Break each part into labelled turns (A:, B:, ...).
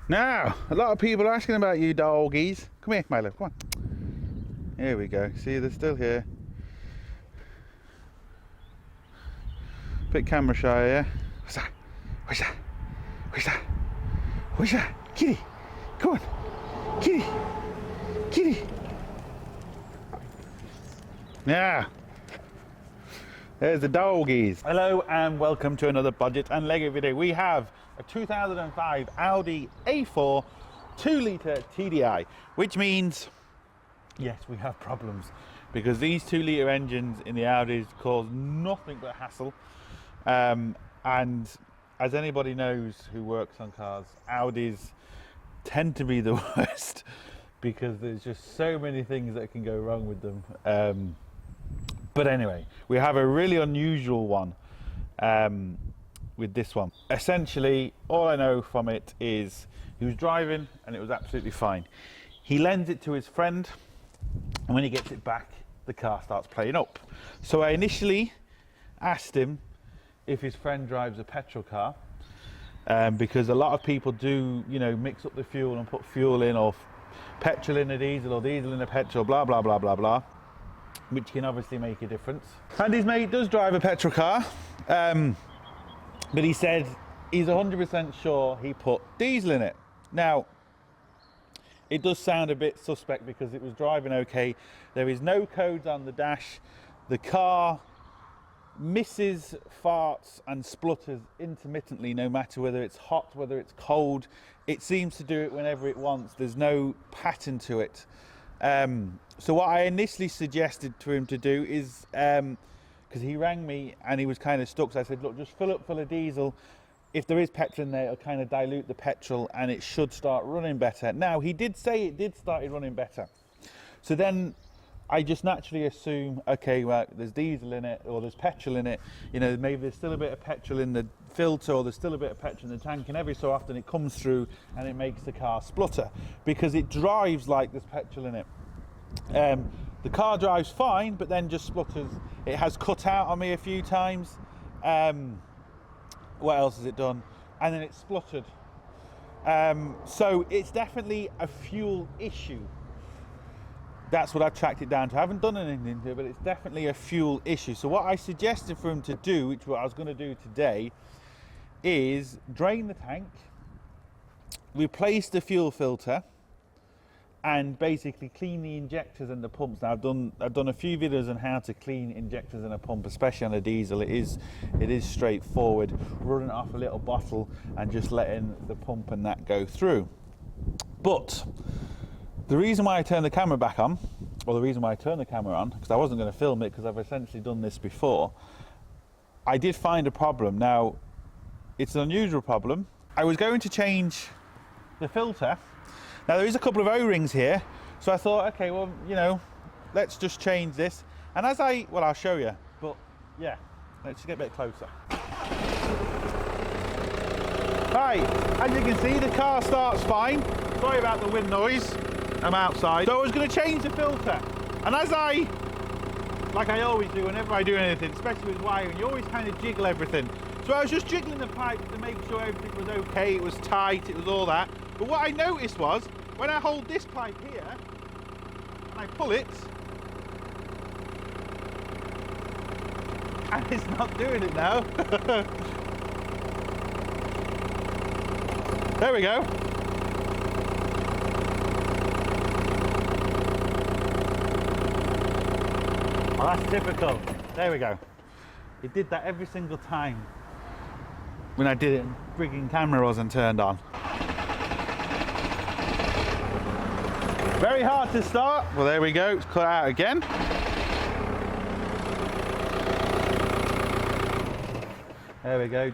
A: Now, a lot of people are asking about you doggies. Come here, Milo, come on. Here we go. See, they're still here. Bit camera shy, yeah? What's that? What's that? What's that? What's that? Kitty, come on. Kitty, kitty. Now, there's the doggies. Hello and welcome to another Bodgit and Leggit video. We have a 2005 Audi A4 2-litre TDI, which means, yes, we have problems because these 2-litre engines in the Audis cause nothing but hassle. And as anybody knows who works on cars, Audis tend to be the worst because there's just so many things that can go wrong with them. But anyway, we have a really unusual one with this one. Essentially, all I know from it is he was driving and it was absolutely fine. He lends it to his friend, and when he gets it back, the car starts playing up. So I initially asked him if his friend drives a petrol car, because a lot of people do, you know, mix up the fuel and put fuel in, or petrol in a diesel, or diesel in a petrol, blah, blah, blah, blah, blah, which can obviously make a difference. And his mate does drive a petrol car, but he said he's 100% sure he put diesel in it. Now, it does sound a bit suspect because it was driving okay. There is no codes on the dash. The car misses farts and splutters intermittently, no matter whether it's hot, whether it's cold. It seems to do it whenever it wants. There's no pattern to it. So what I initially suggested to him to do is, because he rang me and he was kind of stuck, so I said, look, just fill up full of diesel. If there is petrol in there, it'll kind of dilute the petrol and it should start running better. Now, he did say it did start running better. So then I just naturally assume, okay, well, there's diesel in it, or there's petrol in it. You know, maybe there's still a bit of petrol in the filter, or there's still a bit of petrol in the tank, and every so often it comes through and it makes the car splutter because it drives like there's petrol in it. The car drives fine, but then just splutters. It has cut out on me a few times. What else has it done? And then it spluttered. So it's definitely a fuel issue. That's what I've tracked it down to. I haven't done anything to it, but it's definitely a fuel issue. So what I suggested for him to do, which what I was going to do today, is drain the tank, replace the fuel filter, and basically clean the injectors and the pumps. Now I've done a few videos on how to clean injectors and a pump, especially on a diesel. It is straightforward, running off a little bottle and just letting the pump and that go through. But the reason why I turned the camera back on, or the reason why I turned the camera on, because I wasn't going to film it because I've essentially done this before, I did find a problem. Now, it's an unusual problem. I was going to change the filter. Now, there is a couple of O-rings here, so I thought, okay, well, you know, let's just change this. And as well, I'll show you, but yeah, let's just get a bit closer. Right, as you can see, the car starts fine. Sorry about the wind noise. I'm outside. So I was going to change the filter, and as like I always do whenever I do anything, especially with wiring, you always kind of jiggle everything. So I was just jiggling the pipe to make sure everything was okay, it was tight, it was all that. But what I noticed was, when I hold this pipe here, and I pull it, and it's not doing it now. There we go. Oh, that's typical. There we go. It did that every single time when I did it and frigging camera wasn't turned on. Very hard to start. Well, there we go. It's cut out again. There we go.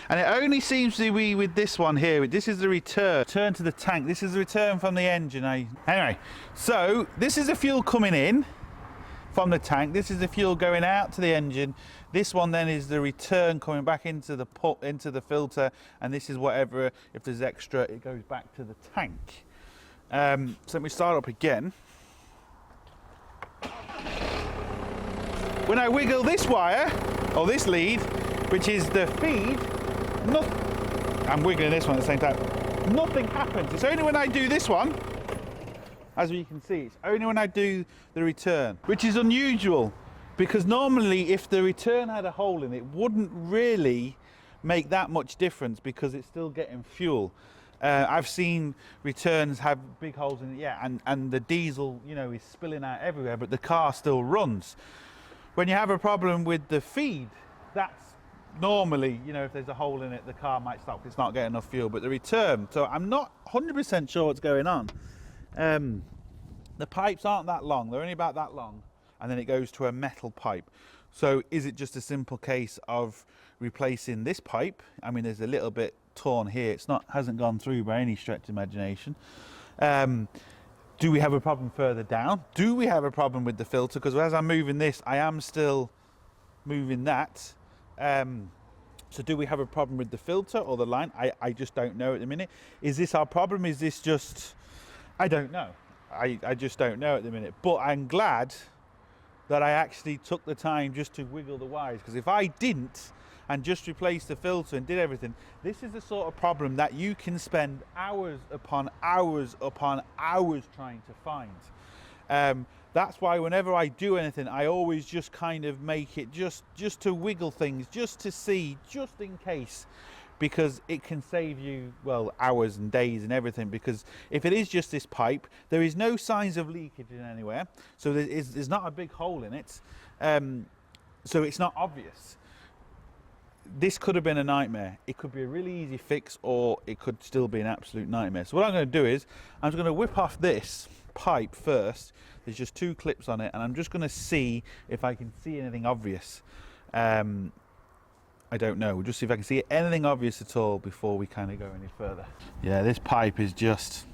A: And it only seems to be with this one here. This is the return to the tank. This is the return from the engine. Anyway, so this is the fuel coming in from the tank. This is the fuel going out to the engine. This one then is the return coming back into the filter, and this is whatever, if there's extra, it goes back to the tank. So let me start up again. When I wiggle this wire, or this lead, which is the feed, I'm wiggling this one at the same time, nothing happens. It's only when I do this one, as you can see, it's only when I do the return, which is unusual, because normally if the return had a hole in it, wouldn't really make that much difference because it's still getting fuel. I've seen returns have big holes in it, yeah, and the diesel, you know, is spilling out everywhere, but the car still runs. When you have a problem with the feed, that's normally, you know, if there's a hole in it, the car might stop, it's not getting enough fuel. But the return, so I'm not 100% sure what's going on. The pipes aren't that long, they're only about that long, and then it goes to a metal pipe. So is it just a simple case of replacing this pipe? I mean, there's a little bit torn here, it's not, hasn't gone through by any stretch of imagination. Do we have a problem further down? Do we have a problem with the filter? Because as I'm moving this, I am still moving that. So do we have a problem with the filter or the line? I just don't know at the minute. Is this our problem? Is this just, I don't know. I just don't know at the minute. But I'm glad that I actually took the time just to wiggle the wires, because if I didn't and just replaced the filter and did everything, this is the sort of problem that you can spend hours upon hours upon hours trying to find. That's why whenever I do anything, I always just kind of make it just to wiggle things, just to see, just in case, because it can save you, well, hours and days and everything. Because if it is just this pipe, there is no signs of leakage in anywhere, so there's not a big hole in it, so it's not obvious. This could have been a nightmare. It could be a really easy fix, or it could still be an absolute nightmare. So what I'm going to do is I'm just going to whip off this pipe first. There's just 2 clips on it, and I'm just going to see if I can see anything obvious. I don't know. We'll just see if I can see anything obvious at all before we kind of go any further. Yeah, this pipe is just,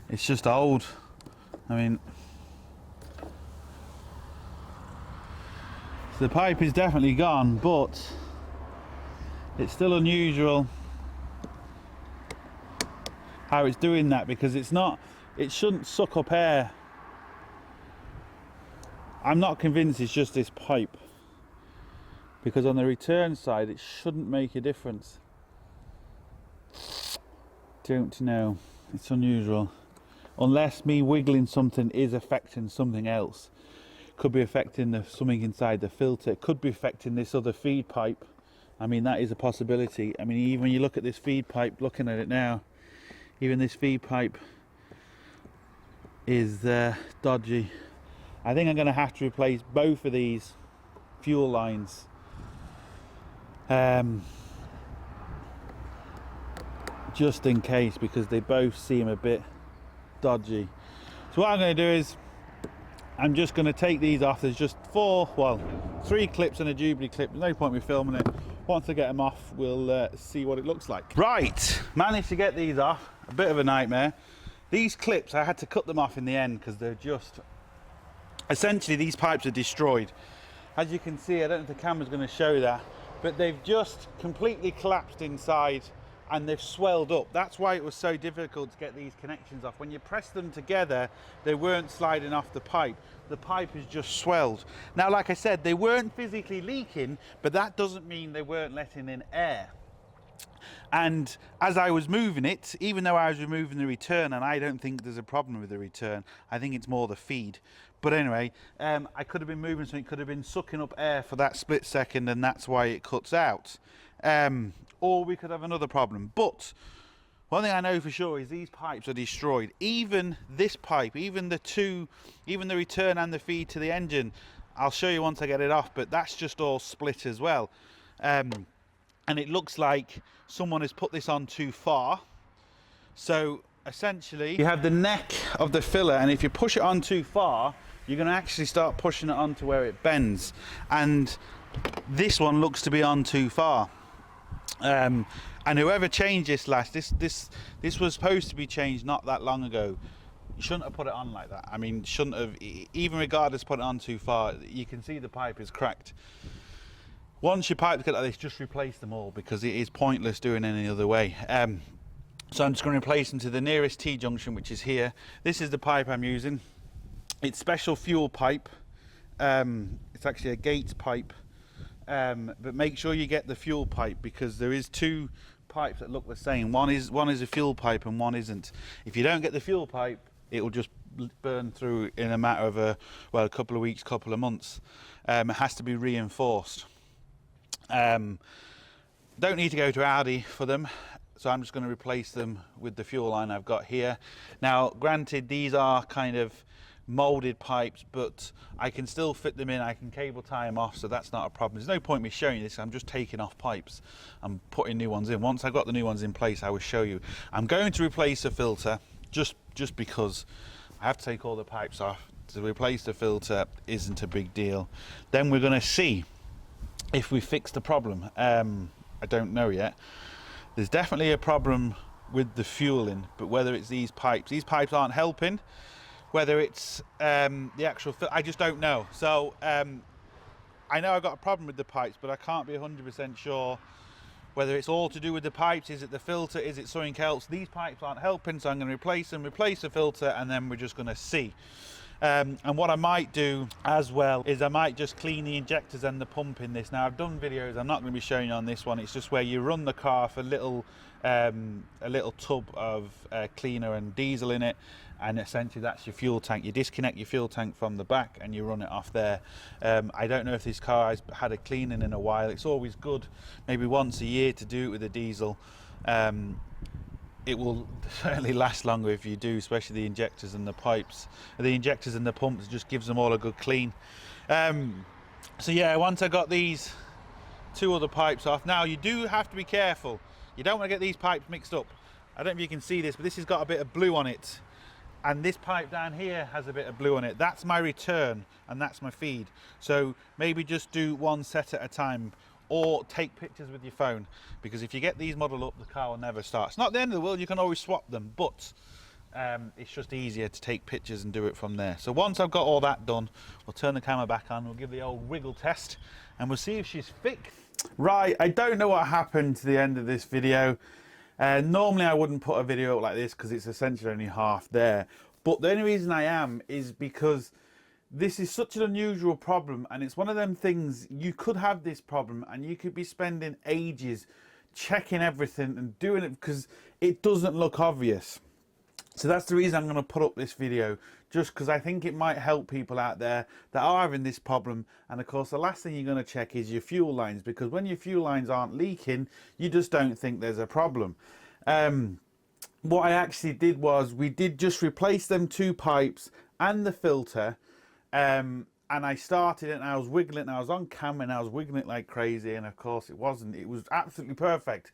A: it's just old. I mean, so the pipe is definitely gone, but it's still unusual how it's doing that, because it's not, it shouldn't suck up air. I'm not convinced it's just this pipe, because on the return side it shouldn't make a difference. Don't know, it's unusual. Unless me wiggling something is affecting something else. Could be affecting something inside the filter, it could be affecting this other feed pipe. I mean, that is a possibility. I mean, even when you look at this feed pipe, looking at it now, even this feed pipe is dodgy. I think I'm going to have to replace both of these fuel lines. Just in case, because they both seem a bit dodgy. So what I'm going to do is I'm just going to take these off. There's just 3 clips and a Jubilee clip. There's no point in me filming it. Once I get them off, we'll see what it looks like. Right, managed to get these off. A bit of a nightmare. These clips, I had to cut them off in the end because they're just, essentially these pipes are destroyed. As you can see, I don't know if the camera's going to show that, but they've just completely collapsed inside and they've swelled up. That's why it was so difficult to get these connections off. When you press them together, they weren't sliding off the pipe. The pipe is just swelled. Now, like I said, they weren't physically leaking, but that doesn't mean they weren't letting in air. And as I was moving it, even though I was removing the return, and I don't think there's a problem with the return, I think it's more the feed. But anyway, I could have been moving something, could have been sucking up air for that split second, and that's why it cuts out. Or we could have another problem. But one thing I know for sure is these pipes are destroyed. Even this pipe, even the return and the feed to the engine, I'll show you once I get it off, but that's just all split as well. And it looks like someone has put this on too far. So essentially you have the neck of the filler, and if you push it on too far, you're going to actually start pushing it on to where it bends, and this one looks to be on too far. And whoever changed this last, this was supposed to be changed not that long ago. You shouldn't have put it on like that. I mean, shouldn't have, even regardless, put it on too far. You can see the pipe is cracked. Once your pipes get like this, just replace them all, because it is pointless doing any other way. So I'm just going to replace them to the nearest T-junction, which is here. This is the pipe I'm using. It's special fuel pipe. It's actually a Gates pipe. But make sure you get the fuel pipe, because there is 2 pipes that look the same. One is a fuel pipe and one isn't. If you don't get the fuel pipe, it will just burn through in a matter of a couple of weeks, couple of months. It has to be reinforced. Don't need to go to Audi for them, so I'm just going to replace them with the fuel line I've got here. Now, granted, these are kind of molded pipes, but I can still fit them in. I can cable tie them off, so that's not a problem. There's no point me showing you this. I'm just taking off pipes and putting new ones in. Once I've got the new ones in place, I will show you. I'm going to replace the filter just because I have to take all the pipes off. To replace the filter isn't a big deal. Then we're going to see if we fix the problem. I don't know yet. There's definitely a problem with the fueling, but whether it's these pipes aren't helping. Whether it's the actual, I just don't know. So I know I've got a problem with the pipes, but I can't be 100% sure whether it's all to do with the pipes. Is it the filter? Is it something else? These pipes aren't helping, so I'm going to replace them, replace the filter, and then we're just going to see. And what I might do as well is I might just clean the injectors and the pump in this. Now, I've done videos, I'm not going to be showing you on this one. It's just where you run the car for a little tub of cleaner and diesel in it, and essentially that's your fuel tank. You disconnect your fuel tank from the back and you run it off there. I don't know if this car has had a cleaning in a while. It's always good, maybe once a year, to do it with a diesel. It will certainly last longer if you do, especially the injectors and the pipes. The injectors and the pumps just gives them all a good clean. So yeah, once I got these two other pipes off, now you do have to be careful. You don't want to get these pipes mixed up. I don't know if you can see this, but this has got a bit of blue on it. And this pipe down here has a bit of blue on it. That's my return and that's my feed. So maybe just do one set at a time, or take pictures with your phone, because if you get these modelled up, the car will never start. It's not the end of the world, you can always swap them, but it's just easier to take pictures and do it from there. So once I've got all that done, we'll turn the camera back on, we'll give the old wiggle test, and we'll see if she's fixed. Right, I don't know what happened to the end of this video. Normally I wouldn't put a video up like this because it's essentially only half there, but the only reason I am is because this is such an unusual problem, and it's one of them things, you could have this problem and you could be spending ages checking everything and doing it because it doesn't look obvious. So that's the reason I'm going to put up this video, just because I think it might help people out there that are having this problem. And of course, the last thing you're going to check is your fuel lines, because when your fuel lines aren't leaking, you just don't think there's a problem. What I actually did was, we did just replace them two pipes and the filter. And I started it and I was wiggling, and I was on camera and I was wiggling it like crazy, and of course it wasn't. It was absolutely perfect.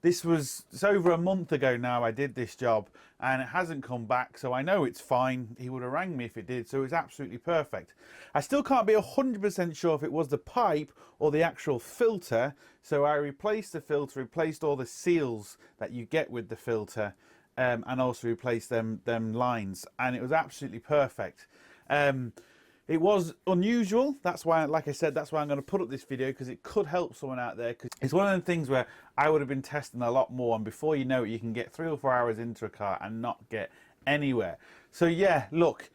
A: It's over a month ago now I did this job, and it hasn't come back, so I know it's fine. He would have rang me if it did, so it's absolutely perfect. I still can't be 100% sure if it was the pipe or the actual filter, so I replaced the filter, replaced all the seals that you get with the filter, and also replaced them lines, and it was absolutely perfect. It was unusual. That's why, like I said, that's why I'm going to put up this video, because it could help someone out there. Because it's one of the things where I would have been testing a lot more, and before you know it, you can get 3 or 4 hours into a car and not get anywhere. So yeah, look,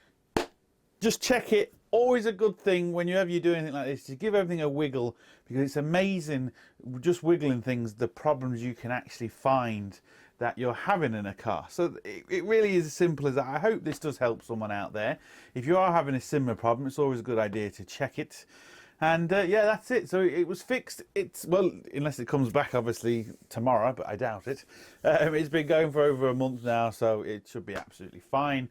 A: just check it. Always a good thing whenever you do anything like this, to give everything a wiggle, because it's amazing, just wiggling things, the problems you can actually find that you're having in a car. So it really is as simple as that. I hope this does help someone out there. If you are having a similar problem, it's always a good idea to check it. And yeah, that's it. So it was fixed. Well, unless it comes back obviously tomorrow, but I doubt it. It's been going for over a month now, so it should be absolutely fine.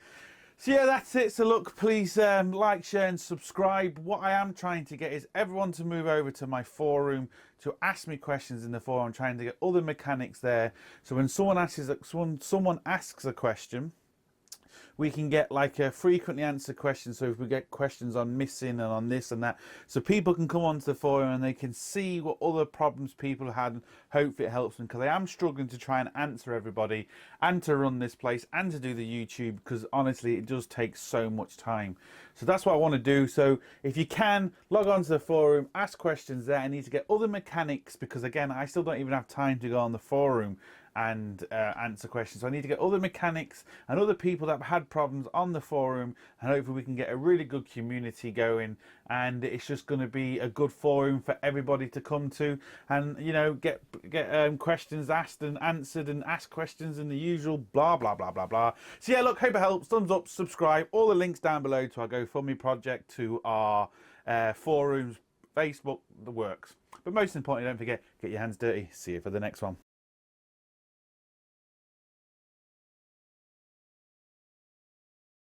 A: So yeah, that's it. So look, please like, share and subscribe. What I am trying to get is everyone to move over to my forum to ask me questions in the forum. I'm trying to get other mechanics there, so when someone asks a question, we can get like a frequently answered question. So if we get questions on missing and on this and that, so people can come onto the forum and they can see what other problems people had, and hopefully it helps them, because I am struggling to try and answer everybody and to run this place and to do the YouTube, because honestly it does take so much time. So that's what I want to do. So if you can, log on to the forum, ask questions there. I need to get other mechanics, because again, I still don't even have time to go on the forum and answer questions. So I need to get other mechanics and other people that have had problems on the forum, and hopefully we can get a really good community going, and it's just going to be a good forum for everybody to come to, and you know, get questions asked and answered, and ask questions and the usual blah blah blah blah blah. So yeah, look, hope it helps. Thumbs up, subscribe, all the links down below to our GoFundMe project, to our forums, Facebook, the works. But most importantly, don't forget, get your hands dirty. See you for the next one.